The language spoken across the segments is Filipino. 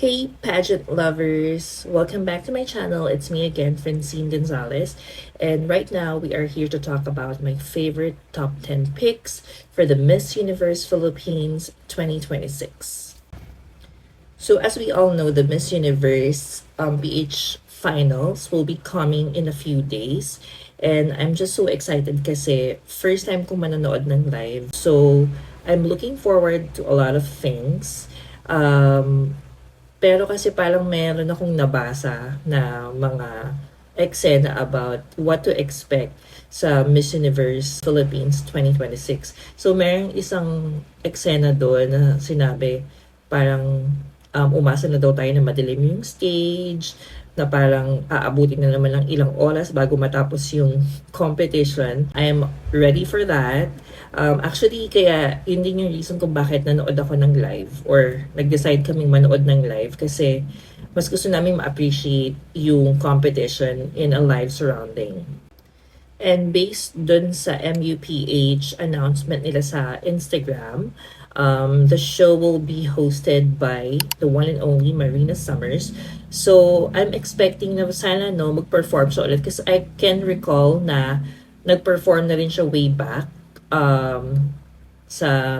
Hey, pageant lovers! Welcome back to my channel. It's me again, Francine Gonzalez. And right now, we are here to talk about my favorite top 10 picks for the Miss Universe Philippines 2026. So, as we all know, the Miss Universe PH finals will be coming in a few days. And I'm just so excited kasi first time kong manonood ng live. So, I'm looking forward to a lot of things. Um, pero kasi parang meron akong nabasa na mga eksena about what to expect sa Miss Universe Philippines 2026. So merong isang eksena doon na sinabi parang umasa na daw tayo na madilim yung stage, na parang aabutin na naman ng ilang oras bago matapos yung competition. I am ready for that. Actually, kaya yun din yung reason kung bakit nanood ako ng live or nag-decide kaming manood ng live kasi mas gusto namin ma-appreciate yung competition in a live surrounding. And based dun sa MUPH announcement nila sa Instagram, the show will be hosted by the one and only Marina Summers. So, I'm expecting na sana mag-perform siya ulit kasi I can recall na nag-perform na rin siya way back sa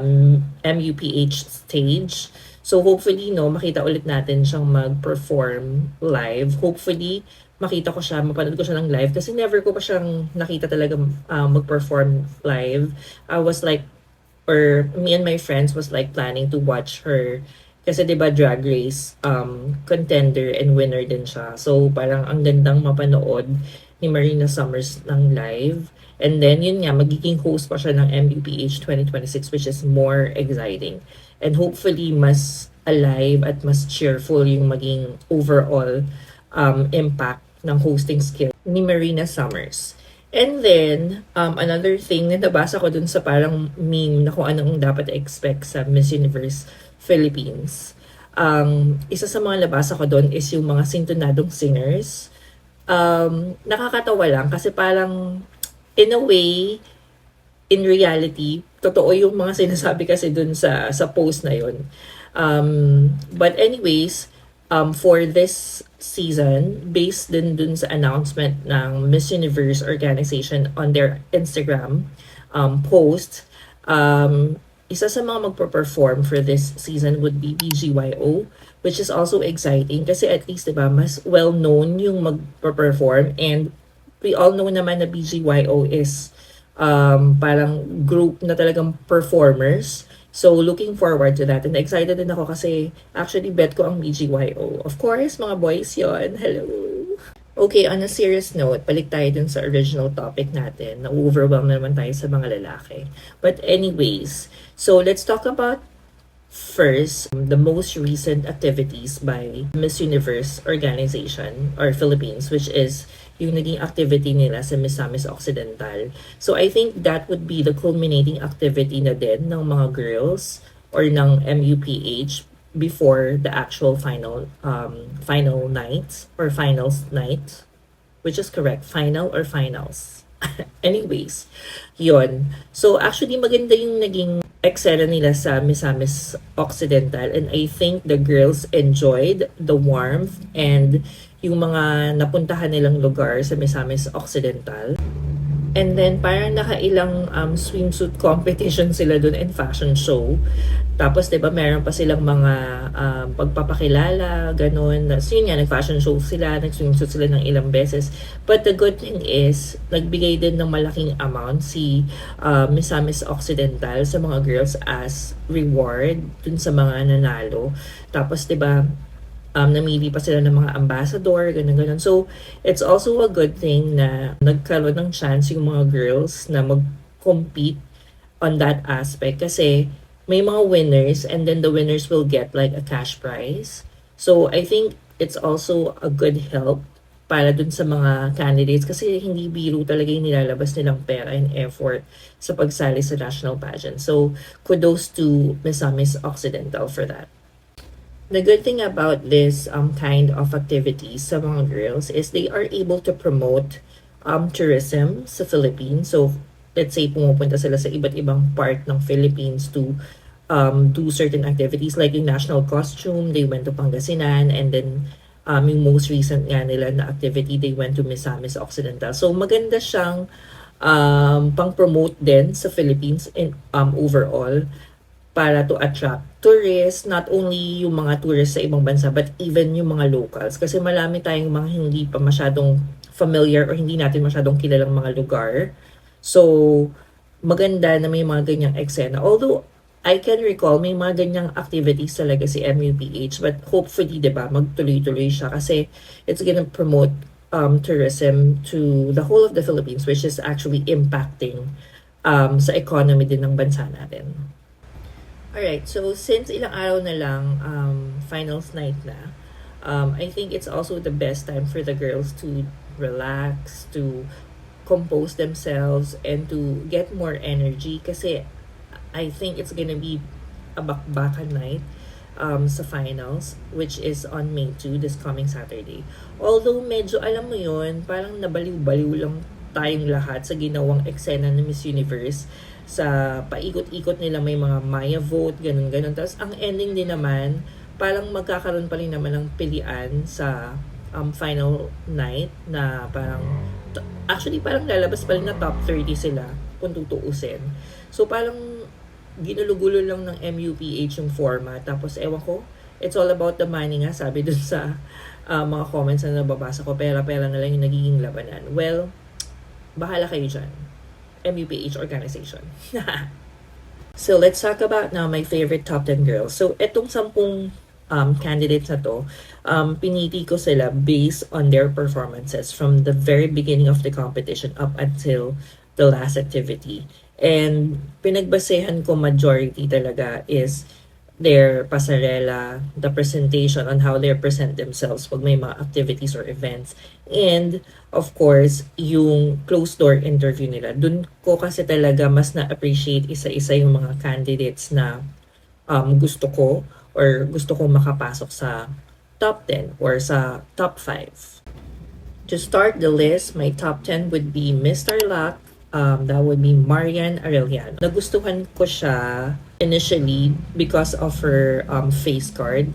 MUPH stage. So, hopefully, makita ulit natin siyang mag-perform live. Hopefully, makita ko siya, mapanood ko siya ng live kasi never ko pa siyang nakita talaga mag-perform live. I was like, or me and my friends was like planning to watch her kasi 'di ba Drag Race contender and winner din siya. So parang ang gandang mapanood ni Marina Summers ng live. And then yun nga, magiging host pa siya ng MUPH 2026 which is more exciting. And hopefully mas alive at mas cheerful yung maging overall impact ng hosting skill ni Marina Summers. And then, another thing na nabasa ko dun sa parang meme na kung anong dapat expect sa Miss Universe Philippines. Isa sa mga nabasa ko dun is yung mga sintonadong singers. Nakakatawa lang kasi parang in a way, in reality, totoo yung mga sinasabi kasi dun sa post na yun. But anyways, for this season, based din dun sa announcement ng Miss Universe organization on their Instagram post, isa sa mga magpo-perform for this season would be BGYO, which is also exciting kasi at least, diba, mas well-known yung magpo-perform and we all know naman na BGYO is parang group na talagang performers. So, looking forward to that. And excited din ako kasi actually bet ko ang BGYO. Of course, mga boys yon. Hello! Okay, on a serious note, balik tayo dun sa original topic natin. Na-overwhelm na naman tayo sa mga lalaki. But anyways, so let's talk about first the most recent activities by Miss Universe organization or Philippines, which is yung naging activity nila sa Misamis Occidental. So I think that would be the culminating activity na din ng mga girls or ng MUPH before the actual final night or finals night, which is correct, final or finals. Anyways, yon. So actually maganda yung naging eksena nila sa Misamis Occidental and I think the girls enjoyed the warmth and yung mga napuntahan nilang lugar sa Misamis Occidental. And then, parang nakailang swimsuit competition sila dun and fashion show. Tapos, diba, meron pa silang mga pagpapakilala, ganun. So, yun nga, nag-fashion show sila, nag-swimsuit sila ng ilang beses. But the good thing is, nagbigay din ng malaking amount si Misamis Occidental sa mga girls as reward dun sa mga nanalo. Tapos, diba, namili pa sila ng mga ambassador, ganun. So, it's also a good thing na nagkaroon ng chance yung mga girls na mag-compete on that aspect kasi may mga winners and then the winners will get like a cash prize. So, I think it's also a good help para dun sa mga candidates kasi hindi biro talaga yung nilalabas nilang pera and effort sa pagsali sa national pageant. So, kudos to Misamis Occidental for that. The good thing about this kind of activities sa mga girls is they are able to promote tourism sa Philippines. So, let's say pumupunta sila sa iba't ibang part ng Philippines to do certain activities like yung national costume, they went to Pangasinan, and then yung most recent nga nila na activity, they went to Misamis Occidental. So maganda siyang pang-promote din sa Philippines in overall para to attract tourists, not only yung mga tourists sa ibang bansa, but even yung mga locals. Kasi marami tayong mga hindi pa masyadong familiar or hindi natin masyadong kilalang mga lugar. So, maganda na may mga ganyang eksena. Although, I can recall may mga ganyang activities talaga si MUPH, but hopefully, di ba, magtuloy-tuloy siya kasi it's gonna promote tourism to the whole of the Philippines, which is actually impacting sa economy din ng bansa natin. Alright, so since ilang araw na lang finals night na, I think it's also the best time for the girls to relax, to compose themselves, and to get more energy kasi I think it's gonna be a bakbakan night sa finals, which is on May 2, this coming Saturday. Although medyo alam mo yun, parang nabaliw-baliw lang tayong lahat sa ginawang eksena ng Miss Universe, sa paikot-ikot nila may mga Maya vote, ganun-ganun. Tapos ang ending din naman, parang magkakaroon pa rin naman ng pilian sa final night na parang, actually parang lalabas pa rin na top 30 sila kung tutuusin. So parang ginulo-gulo lang ng MUPH yung format. Tapos ewan ko, it's all about the money nga, sabi dun sa mga comments na nababasa ko, pera-pera na lang yung nagiging labanan. Well, bahala kayo dyan. MUPH organization. So, let's talk about now my favorite top 10 girls. So, etong 10 candidates na to, pinili ko sila based on their performances from the very beginning of the competition up until the last activity. And pinagbasehan ko majority talaga is their pasarela, the presentation on how they present themselves pag may mga activities or events. And, of course, yung closed-door interview nila. Dun ko kasi talaga mas na-appreciate isa-isa yung mga candidates na gusto ko or gusto ko makapasok sa top 10 or sa top 5. To start the list, my top 10 would be Mr. Luck, that would be Marian Arellano. Nagustuhan ko siya initially because of her face card.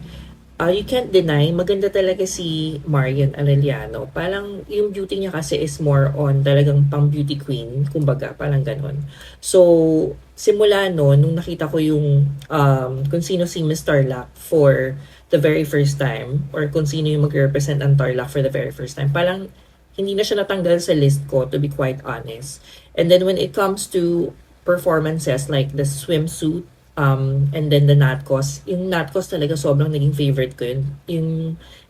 You can't deny, maganda talaga si Marian Arellano. Parang yung beauty niya kasi is more on talagang pang beauty queen, kumbaga, parang ganon. So, simula noon, nung nakita ko yung kung sino si Miss Tarlac for the very first time, or kung sino yung mag-represent ang Tarlac for the very first time, parang hindi na siya natanggal sa list ko, to be quite honest. And then when it comes to performances like the swimsuit, and then the Natkos, yung Natkos talaga sobrang naging favorite ko yun.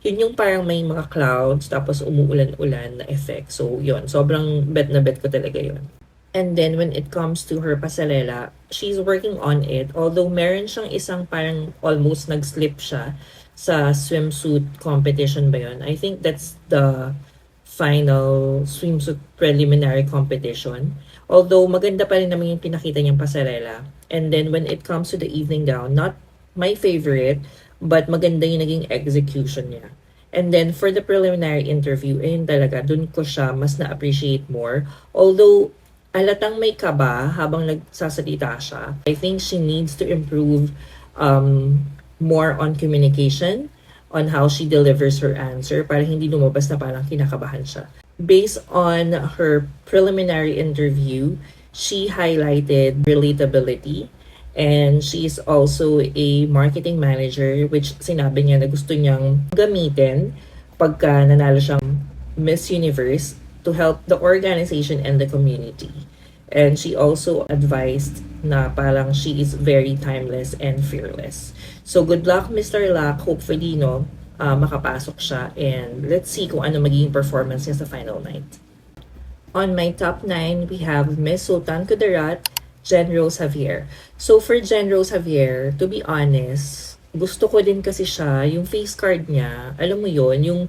Yun yung parang may mga clouds, tapos umuulan-ulan na effect. So yun, sobrang bet na bet ko talaga yun. And then when it comes to her pasarela, she's working on it. Although meron siyang isang parang almost nag-slip siya sa swimsuit competition ba yun? I think that's the final swimsuit preliminary competition. Although maganda pa rin naman yung pinakita niyang pasarela. And then when it comes to the evening gown, not my favorite, but maganda yung naging execution niya. And then for the preliminary interview, ayun talaga, dun ko siya mas na-appreciate more. Although alatang may kaba habang nagsasalita siya, I think she needs to improve more on communication, on how she delivers her answer para hindi lumabas na parang kinakabahan siya. Based on her preliminary interview, she highlighted relatability, and she is also a marketing manager, which sinabi niya na gusto niyang gamitin pagka nanalo siyang Miss Universe to help the organization and the community. And she also advised na parang she is very timeless and fearless. So good luck, Mr. Luck. Hopefully, makapasok siya, and let's see kung ano magiging performance niya sa final night. On my top 9, we have Miss Sultan Kudarat, Jen Rose Javier. So for Jen Rose Javier, to be honest, gusto ko din kasi siya, yung face card niya, alam mo yon, yung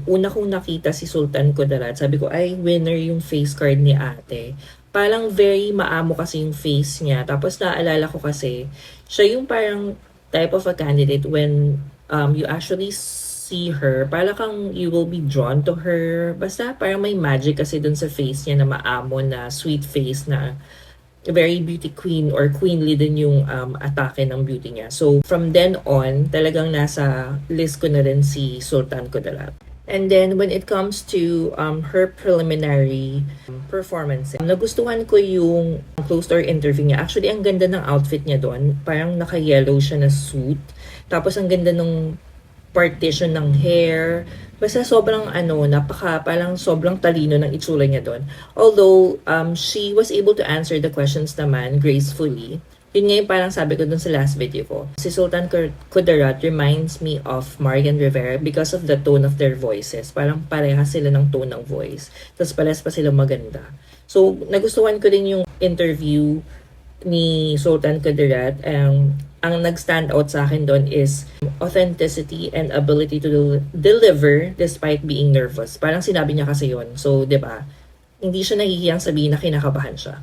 una kong nakita si Sultan Kudarat, sabi ko, ay, winner yung face card ni ate. Parang very maamo kasi yung face niya. Tapos naalala ko kasi, siya yung parang type of a candidate when you actually see her, parang kang you will be drawn to her. Basta parang may magic kasi dun sa face niya na maamo, na sweet face, na very beauty queen or queenly din yung atake ng beauty niya. So, from then on, talagang nasa list ko na rin si Sultan Kudarat. And then, when it comes to her preliminary performance, nagustuhan ko yung closed-door interview niya. Actually, ang ganda ng outfit niya doon. Parang naka-yellow siya na suit. Tapos, ang ganda nung partition ng hair. Basta sobrang parang sobrang talino ng itsura niya doon. Although, she was able to answer the questions naman gracefully. Yun nga yung parang sabi ko dun sa last video ko. Si Sultan Kudarat reminds me of Marian Rivera because of the tone of their voices. Parang parehas sila ng tone ng voice. Tapos parehas pa sila maganda. So, nagustuhan ko din yung interview ni Sultan Kudarat. Ang nag-stand out sa akin doon is authenticity and ability to deliver despite being nervous. Parang sinabi niya kasi yun. So, 'di ba? Hindi siya nahihiyang sabihin na kinakabahan siya.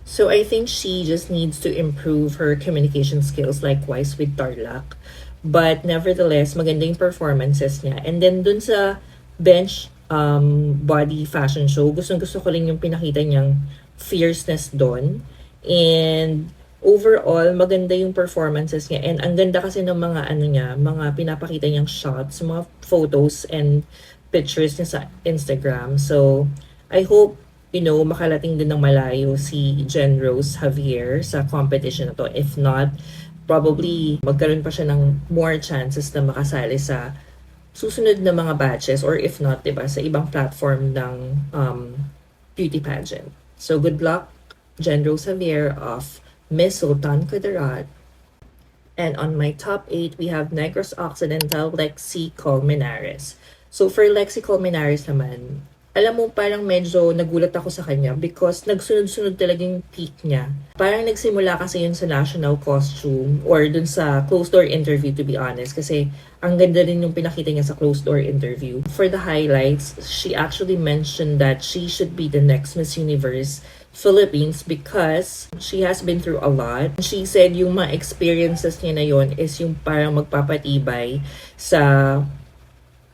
So, I think she just needs to improve her communication skills, likewise with Tarlac. But nevertheless, maganda yung performances niya. And then dun sa bench body fashion show, gustong-gusto ko rin yung pinakita niyang fierceness doon. And overall, maganda yung performances niya. And ang ganda kasi ng mga mga pinapakita niyang shots, mga photos and pictures niya sa Instagram. So, I hope, makalating din ng malayo si Jen Rose Javier sa competition na to. If not, probably magkaroon pa siya ng more chances na makasali sa susunod na mga batches or if not, diba, sa ibang platform ng beauty pageant. So, good luck, Jen Rose Javier of Miss Sultan Kudarat. And on my top 8, we have Negros Occidental, Lexi Colmenares. So, for Lexi Colmenares naman, alam mo, parang medyo nagulat ako sa kanya because nagsunod-sunod talaga yung peak niya. Parang nagsimula kasi yun sa national costume or dun sa closed-door interview, to be honest. Kasi ang ganda rin yung pinakita niya sa closed-door interview. For the highlights, she actually mentioned that she should be the next Miss Universe Philippines because she has been through a lot. She said yung mga experiences niya na yun is yung parang magpapatibay sa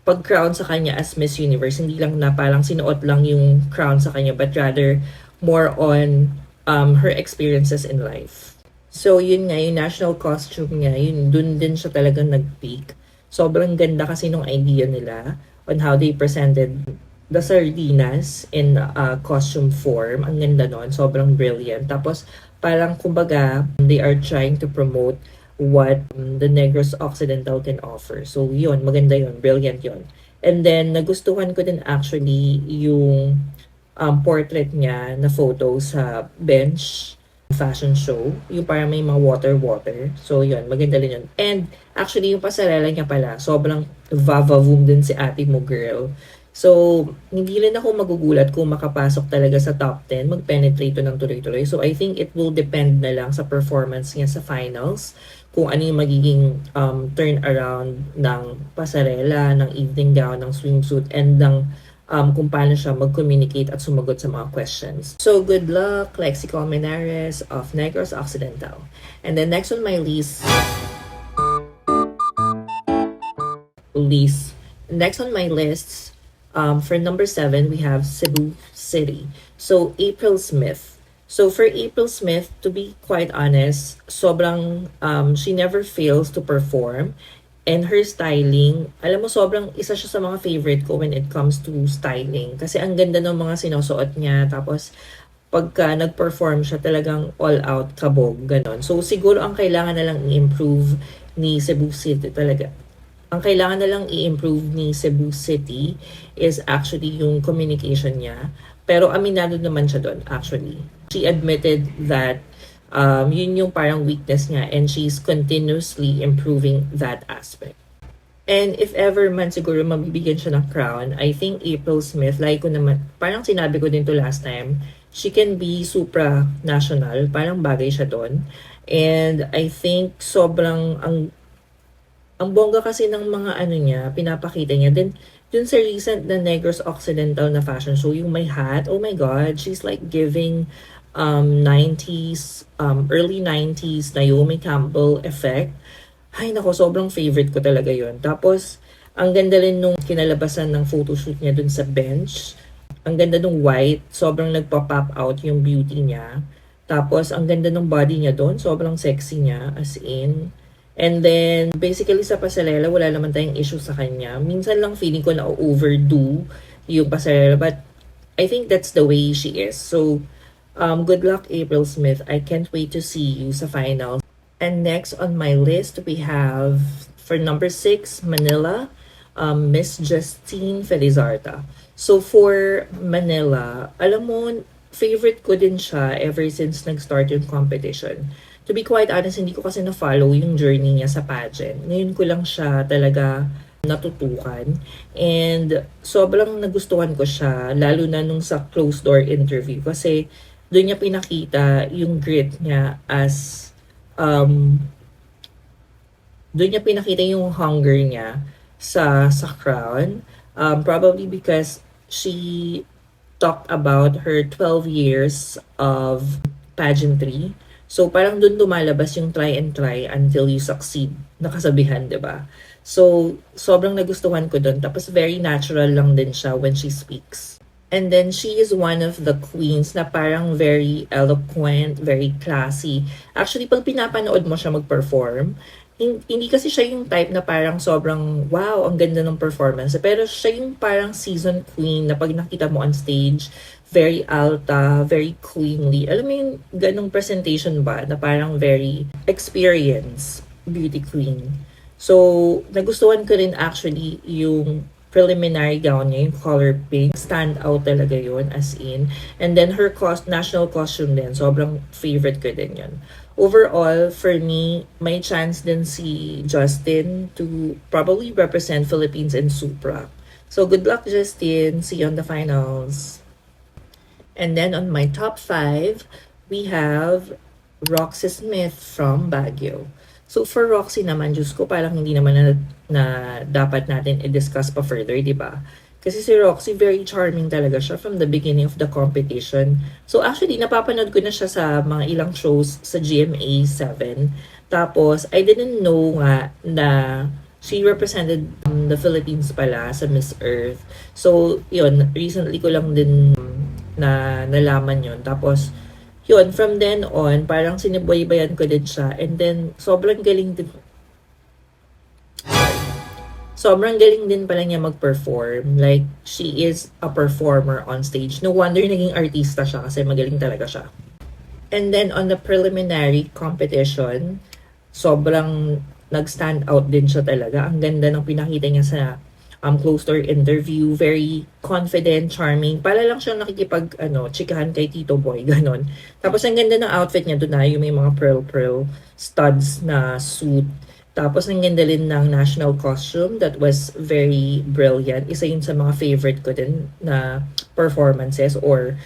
pag-crown sa kanya as Miss Universe. Hindi lang na parang sinuot lang yung crown sa kanya but rather more on her experiences in life. So yun nga, yung national costume niya, yun, dun din siya talagang nag-peak. Sobrang ganda kasi nung idea nila on how they presented the sardinas in costume form. Ang ganda nun, sobrang brilliant. Tapos parang kumbaga, they are trying to promote what the Negros Occidental can offer. So yun, maganda yun, brilliant yun. And then nagustuhan ko din actually yung portrait niya na photo sa bench fashion show. Yung parang may mga water. So yun, maganda rin yun. And actually yung pasarela niya pala, sobrang vavavoom din si ate mo, girl. So, hindi rin ako magugulat kung makapasok talaga sa top 10, mag-penetrate ng tuloy-tuloy. So, I think it will depend na lang sa performance niya sa finals, kung ano yung magiging turnaround ng pasarela, ng evening gown, ng swimsuit, and ng kung paano siya mag-communicate at sumagot sa mga questions. So, good luck, Lexi Colmenares of Negros Occidental. And then next on my list, for number 7, we have Cebu City. So, April Smith. So, for April Smith, to be quite honest, sobrang, she never fails to perform. And her styling, alam mo, sobrang isa siya sa mga favorite ko when it comes to styling. Kasi ang ganda ng mga sinusuot niya. Tapos, pagka nag-perform siya, talagang all-out kabog, ganon. So, siguro ang kailangan na lang i-improve ni Cebu City talaga. Ang kailangan na lang i-improve ni Cebu City is actually yung communication niya. Pero aminado naman siya doon, actually. She admitted that yun yung parang weakness niya and she's continuously improving that aspect. And if ever man siguro mabibigyan siya ng crown, I think April Smith, like ko naman, parang sinabi ko din to last time, she can be supranational, parang bagay siya doon. And I think sobrang ang bongga kasi ng mga niya, pinapakita niya. Then, dun sa recent na Negros Occidental na fashion show, yung may hat, oh my God, she's like giving 90s, early 90s Naomi Campbell effect. Ay nako, sobrang favorite ko talaga yon. Tapos, ang ganda rin nung kinalabasan ng photoshoot niya dun sa bench. Ang ganda nung white, sobrang nagpa-pop out yung beauty niya. Tapos, ang ganda ng body niya doon. Sobrang sexy niya, as in. And then, basically sa pasarela, wala naman tayong issue sa kanya. Minsan lang feeling ko na overdo yung pasarela. But, I think that's the way she is. So, good luck, April Smith. I can't wait to see you sa finals. And next on my list, we have, for number 6, Manila, Miss Justine Felizarta. So, for Manila, alam mo, favorite ko din siya ever since nag-start yung competition. To be quite honest, hindi ko kasi na-follow yung journey niya sa pageant. Ngayon ko lang siya talaga natutukan. And sobrang nagustuhan ko siya, lalo na nung sa closed door interview. Kasi doon niya pinakita yung grit niya as, doon niya pinakita yung hunger niya sa crown. Probably because she talked about her 12 years of pageantry. So, parang dun lumalabas yung try and try until you succeed. Nakasabihan, di ba? So, sobrang nagustuhan ko dun. Tapos, very natural lang din siya when she speaks. And then, she is one of the queens na parang very eloquent, very classy. Actually, pag pinapanood mo siya mag-perform, hindi kasi siya yung type na parang sobrang, wow, ang ganda ng performance. Pero siya yung parang season queen na pag nakita mo on stage, very alta, very queenly. Alam mo yung ganong presentation ba na parang very experienced beauty queen. So, nagustuhan ko rin actually yung preliminary gown niya, yung color pink. Stand out talaga yun, as in. And then her national costume din, sobrang favorite ko din yun. Overall, for me, may chance din si Justin to probably represent Philippines in Supra. So, good luck, Justin. See you on the finals. And then on my top 5, we have Roxy Smith from Baguio. So, for Roxy naman, Diyos ko, parang hindi naman na dapat natin i-discuss pa further, di ba? Kasi si Roxy, very charming talaga siya from the beginning of the competition. So actually, napapanood ko na siya sa mga ilang shows sa GMA 7. Tapos, I didn't know nga na she represented the Philippines pala sa Miss Earth. So, yun, recently ko lang din na nalaman yun. Tapos, yun, from then on, parang sinibaybayan ko din siya. And then, sobrang galing din pala niya mag-perform. Like, she is a performer on stage. No wonder naging artista siya kasi magaling talaga siya. And then, on the preliminary competition, sobrang nag-stand out din siya talaga. Ang ganda ng pinakita niya sa closed door interview. Very confident, charming. Para lang siyang nakikipag, chikahan kay Tito Boy, ganon. Tapos, ang ganda ng outfit niya doon na yung may mga pearl studs na suit. Tapos, ang ganda rin ng national costume that was very brilliant. Isa yun sa mga favorite ko din na performances or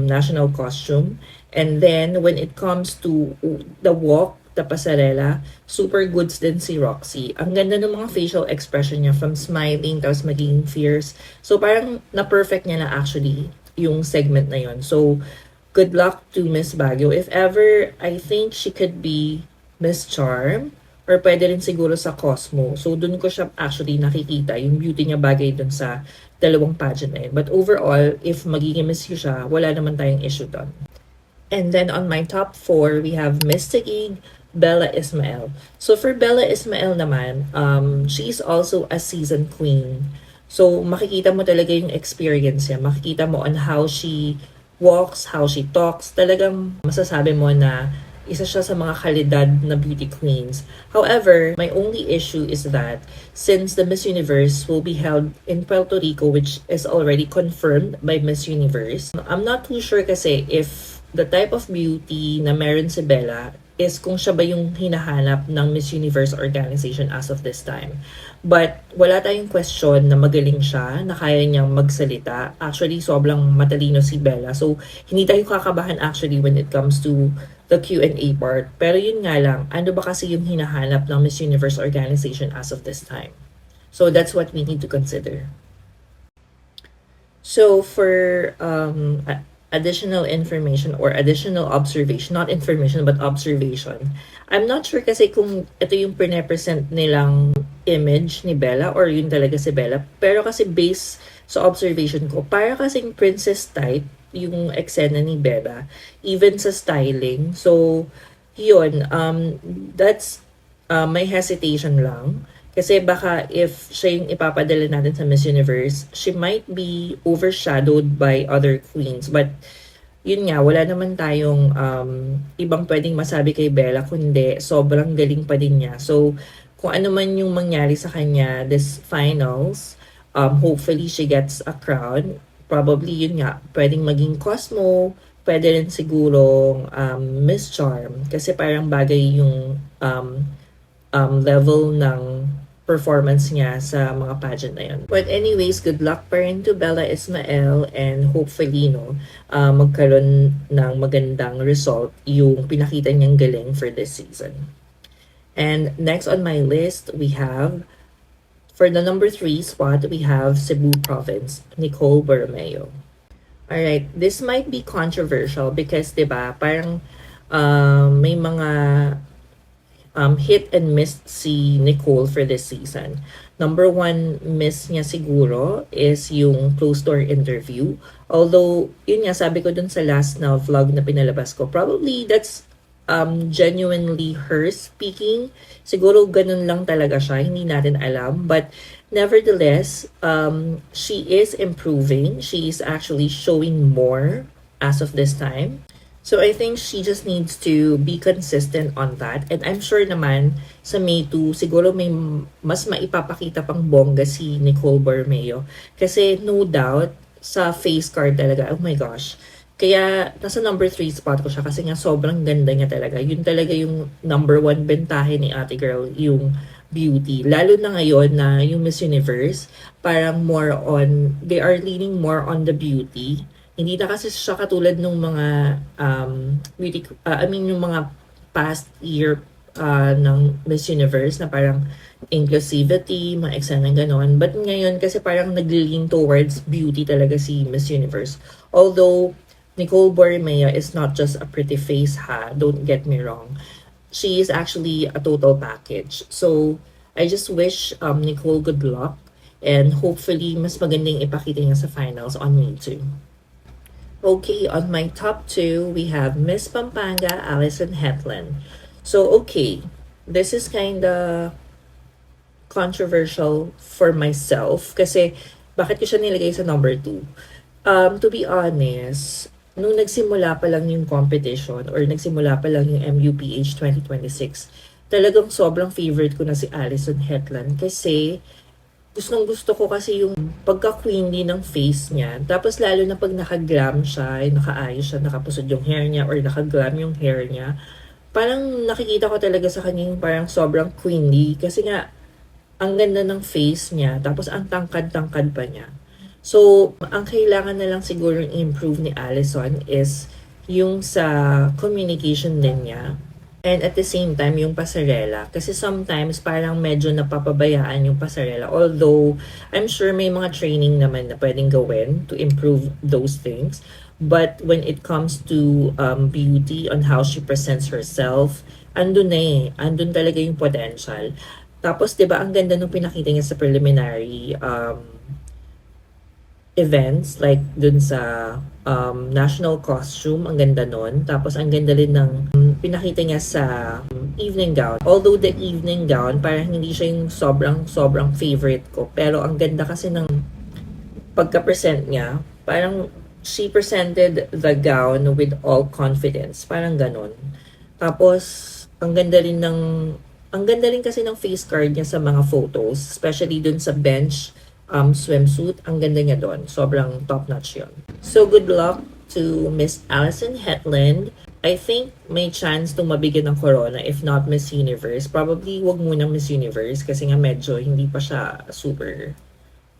national costume. And then, when it comes to the walk, the pasarela, super goods din si Roxy. Ang ganda ng mga facial expression niya from smiling, tapos maging fierce. So, parang na-perfect niya na actually yung segment na yun. So, good luck to Miss Baguio. If ever, I think she could be Miss Charm or pwede rin siguro sa Cosmo. So, dun ko siya actually nakikita. Yung beauty niya bagay dun sa dalawang pageant na yun. But overall, if magiging Miss You siya, wala naman tayong issue dun. And then on my top 4, we have Miss Taguig, Bella Ismael. So, for Bella Ismael naman, she is also a seasoned queen. So, makikita mo talaga yung experience niya. Makikita mo on how she walks, how she talks. Talagang masasabi mo na isa siya sa mga kalidad na beauty queens. However, my only issue is that since the Miss Universe will be held in Puerto Rico, which is already confirmed by Miss Universe, I'm not too sure kasi if the type of beauty na meron si Bella is kung siya ba yung hinahanap ng Miss Universe organization as of this time. But wala tayong question na magaling siya, na kaya niyang magsalita. Actually, sobrang matalino si Bella. So, hindi tayo kakabahan actually when it comes to the Q&A part. Pero yun nga lang, ano ba kasi yung hinahanap ng Miss Universe organization as of this time? So, that's what we need to consider. So, for additional information or additional observation, not information but observation, I'm not sure kasi kung ito yung pre-represent nilang image ni Bella or yun talaga si Bella. Pero kasi based sa observation ko, para kasing princess type yung eksena ni Bella, even sa styling. So, yun, that's may hesitation lang. Kasi baka if siya yung ipapadala natin sa Miss Universe, she might be overshadowed by other queens. But yun nga, wala naman tayong ibang pwedeng masabi kay Bella, kundi sobrang galing pa din niya. So, kung ano man yung mangyari sa kanya this finals, hopefully she gets a crown. Probably yun nga, pwedeng maging Cosmo, pwede rin siguro Miss Charm. Kasi parang bagay yung level ng performance niya sa mga pageant na yun. But anyways, good luck pa rin to Bella Ismael and hopefully, no, magkaroon ng magandang result yung pinakita niyang galing for this season. And next on my list, we have, for the number 3 spot, we have Cebu Province, Nicole Borromeo. Alright, this might be controversial because, diba, parang may mga hit and miss si Nicole for this season. Number 1 miss niya siguro is yung closed door interview. Although, yun nga, sabi ko dun sa last na vlog na pinalabas ko, probably that's genuinely her speaking. Siguro ganun lang talaga siya, hindi natin alam. But nevertheless, she is improving. She is actually showing more as of this time. So I think she just needs to be consistent on that. And I'm sure naman sa May 2, siguro may mas maipapakita pang bongga si Nicole Borromeo. Kasi no doubt, sa face card talaga, oh my gosh. Kaya nasa number 3 spot ko siya kasi nga sobrang ganda niya talaga. Yun talaga yung number 1 bentahe ni ate girl, yung beauty. Lalo na ngayon na yung Miss Universe, parang more on, they are leaning more on the beauty. Hindi na kasi siya katulad ng mga beauty, yung mga past year ng Miss Universe na parang inclusivity, mga eksena ganon. But ngayon kasi parang nag-lean towards beauty talaga si Miss Universe. Although Nicole Borromeo is not just a pretty face ha, don't get me wrong. She is actually a total package. So I just wish Nicole good luck and hopefully mas magandang ipakita niya sa finals on May 2. Okay, on my top 2, we have Miss Pampanga, Allison Hetland. So, okay, this is kind of controversial for myself kasi bakit ko siya nilagay sa number 2? To be honest, nung nagsimula pa lang yung competition or nagsimula pa lang yung MUPH 2026, talagang sobrang favorite ko na si Allison Hetland kasi gustong-gusto ko kasi yung pagka-queenly ng face niya. Tapos lalo na pag naka-glam siya, nakaayos siya, nakapusod yung hair niya or naka-glam yung hair niya. Parang nakikita ko talaga sa kanya yung parang sobrang queenly kasi nga ang ganda ng face niya. Tapos ang tangkad-tangkad pa niya. So, ang kailangan na lang siguro improve ni Allison is yung sa communication din niya. And at the same time, yung pasarela. Kasi sometimes, parang medyo napapabayaan yung pasarela. Although, I'm sure may mga training naman na pwedeng gawin to improve those things. But when it comes to beauty, on how she presents herself, andun na eh. Andun talaga yung potential. Tapos, di ba, ang ganda nung pinakita niya sa preliminary events, like dun sa national costume, ang ganda nun. Tapos ang ganda rin ng pinakita niya sa evening gown. Although the evening gown, parang hindi siya yung sobrang favorite ko. Pero ang ganda kasi ng pagka-present niya, parang she presented the gown with all confidence. Parang ganon. Tapos, ang ganda rin kasi ng face card niya sa mga photos, especially dun sa bench swimsuit. Ang ganda niya doon. Sobrang top-notch yun. So, good luck to Miss Allison Hetland. I think may chance itong mabigyan ng corona, if not Miss Universe. Probably wag muna Miss Universe kasi nga medyo hindi pa siya super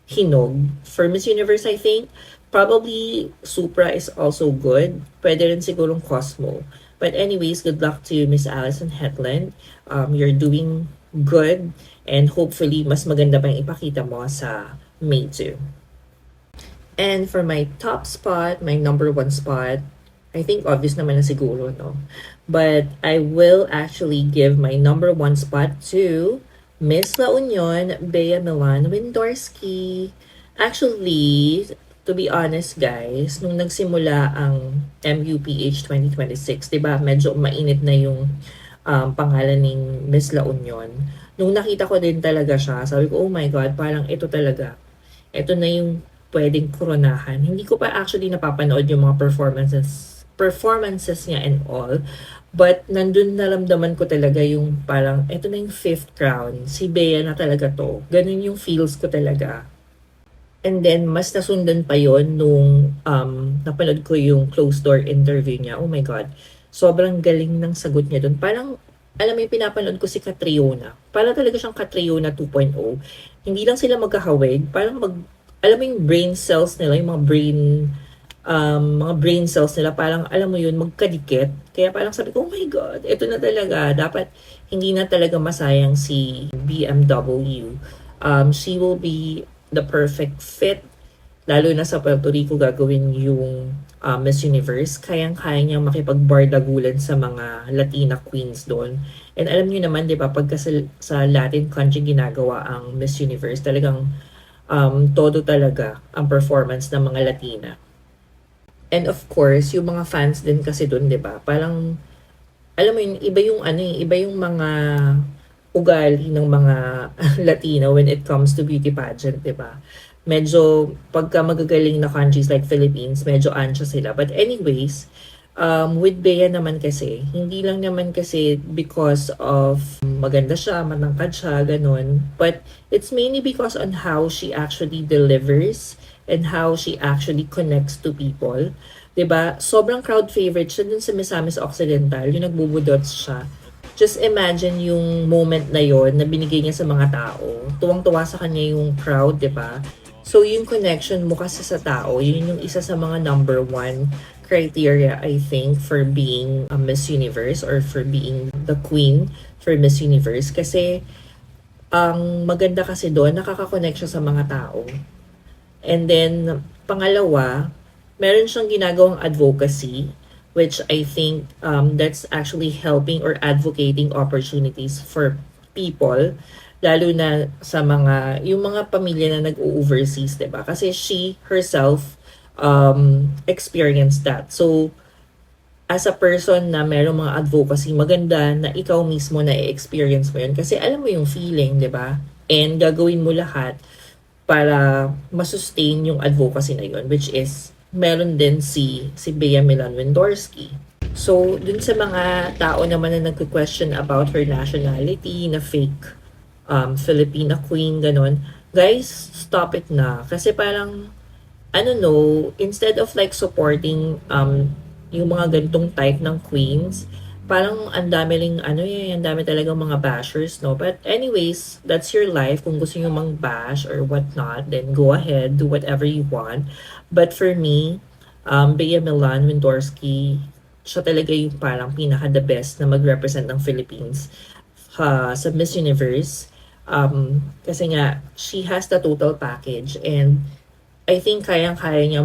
hinog. For Miss Universe, I think, probably Supra is also good. Pwede rin sigurong Cosmo. But anyways, good luck to Miss Allison Hetland. You're doing good. And hopefully, mas maganda pa yung ipakita mo sa May 2. And for my top spot, my number 1 spot, I think obvious naman na siguro, no? But I will actually give my number 1 spot to Miss La Union, Bea Milan Windorski. Actually, to be honest guys, nung nagsimula ang MUPH 2026, 'di ba? Medyo mainit na yung pangalan ng Miss La Union. Nung nakita ko din talaga siya, sabi ko, oh my God, parang ito talaga. Ito na yung pwedeng koronahan. Hindi ko pa actually napapanood yung mga performances niya and all. But nandun naramdaman ko talaga yung parang, ito na yung fifth crown. Si Bea na talaga to. Ganun yung feels ko talaga. And then, mas nasundan pa yon nung napanood ko yung closed door interview niya. Oh my God. Sobrang galing ng sagot niya dun. Parang, alam mo yung pinapanood ko si Catriona. Parang talaga siyang Catriona 2.0. Hindi lang sila magkahawig. Parang alam mo yung brain cells nila, yung mga brain cells nila, parang alam mo yun, magkadikit. Kaya parang sabi ko, oh my God, ito na talaga. Dapat hindi na talaga masayang si BMW. She will be the perfect fit, lalo na sa Puerto Rico gagawin yung Miss Universe. Kayang-kaya niyang makipagbardagulan sa mga Latina queens doon. And alam niyo naman, di ba, pagka sa Latin country ginagawa ang Miss Universe, talagang todo talaga ang performance ng mga Latina. And of course, yung mga fans din kasi doon, di ba, parang, alam mo yun, iba yung mga ugali ng mga Latino when it comes to beauty pageant, di ba? Medyo, pagka magagaling na countries like Philippines, medyo ansia sila. But anyways, with Bea naman kasi, hindi lang naman kasi because of maganda siya, matangkad siya, ganun. But it's mainly because on how she actually delivers and how she actually connects to people. 'Di ba? Sobrang crowd favorite siya dun sa Misamis Occidental, yung nagbubudots siya. Just imagine yung moment na yon na binigay niya sa mga tao. Tuwang-tuwa sa kanya yung crowd, 'di ba? So yung connection mo kasi sa tao, yun yung isa sa mga number one criteria, I think, for being a Miss Universe or for being the queen for Miss Universe. Kasi ang maganda kasi doon, nakaka-connect siya sa mga tao. And then, pangalawa, meron siyang ginagawang advocacy, which I think that's actually helping or advocating opportunities for people, lalo na sa yung mga pamilya na nag-overseas, diba? Kasi she herself experienced that. So, as a person na merong mga advocacy, maganda na ikaw mismo na i-experience mo yun. Kasi alam mo yung feeling, diba? And gagawin mo lahat para masustain yung advocacy na yun, which is meron din si Bea Milan Wendorsky. So, dun sa mga tao naman na nagko-question about her nationality, na fake Filipina queen, ganon, guys, stop it na. Kasi parang, I don't know, instead of like supporting yung mga ganitong type ng queens, parang ang dami ang dami talagang mga bashers, no? But anyways, that's your life. Kung gusto nyo mang bash or whatnot, then go ahead, do whatever you want. But for me, Bea Milan Wendorsky, siya talaga yung parang pinaka-the best na mag-represent ng Philippines sa Miss Universe. Kasi nga, she has the total package and I think kayang-kaya niya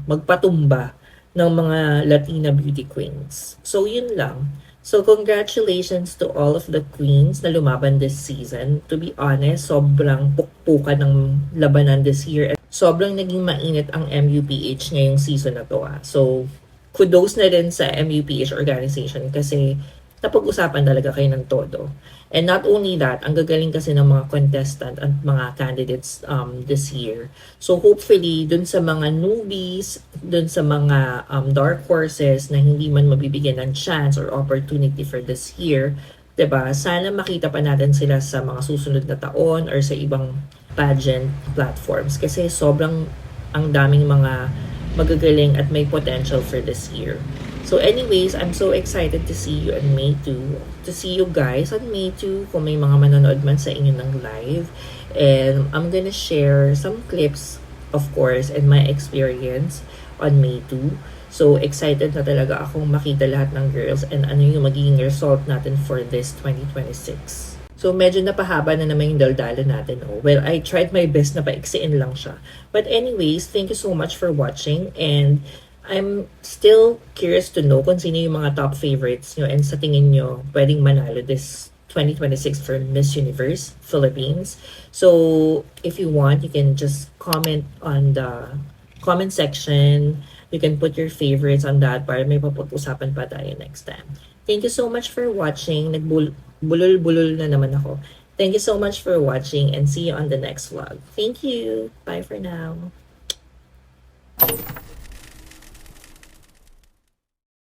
magpatumba ng mga Latina beauty queens. So, yun lang. So, congratulations to all of the queens na lumaban this season. To be honest, sobrang pukpukan ng labanan this year. Sobrang naging mainit ang MUPH ngayong season na to. So, kudos na rin sa MUPH organization kasi napag-usapan talaga kayo ng todo. And not only that, ang gagaling kasi ng mga contestant at mga candidates this year. So hopefully, dun sa mga newbies, dun sa mga dark horses na hindi man mabibigyan ng chance or opportunity for this year, 'di ba? Sana makita pa natin sila sa mga susunod na taon or sa ibang pageant platforms kasi sobrang ang daming mga magagaling at may potential for this year. So anyways, I'm so excited to see you on May 2. To see you guys on May 2 kung may mga manonood man sa inyo ng live. And I'm gonna share some clips, of course, and my experience on May 2. So excited na talaga akong makita lahat ng girls and ano yung magiging result natin for this 2026. So medyo napahaba na naman yung daldala natin. Oh. Well, I tried my best na paiksiin lang siya. But anyways, thank you so much for watching and I'm still curious to know kung sino yung mga top favorites nyo and sa tingin nyo pwedeng manalo this 2026 for Miss Universe Philippines. So if you want, you can just comment on the comment section. You can put your favorites on that para may papag-usapan pa tayo next time. Thank you so much for watching. Nagbulol-bulol na naman ako. Thank you so much for watching and see you on the next vlog. Thank you. Bye for now.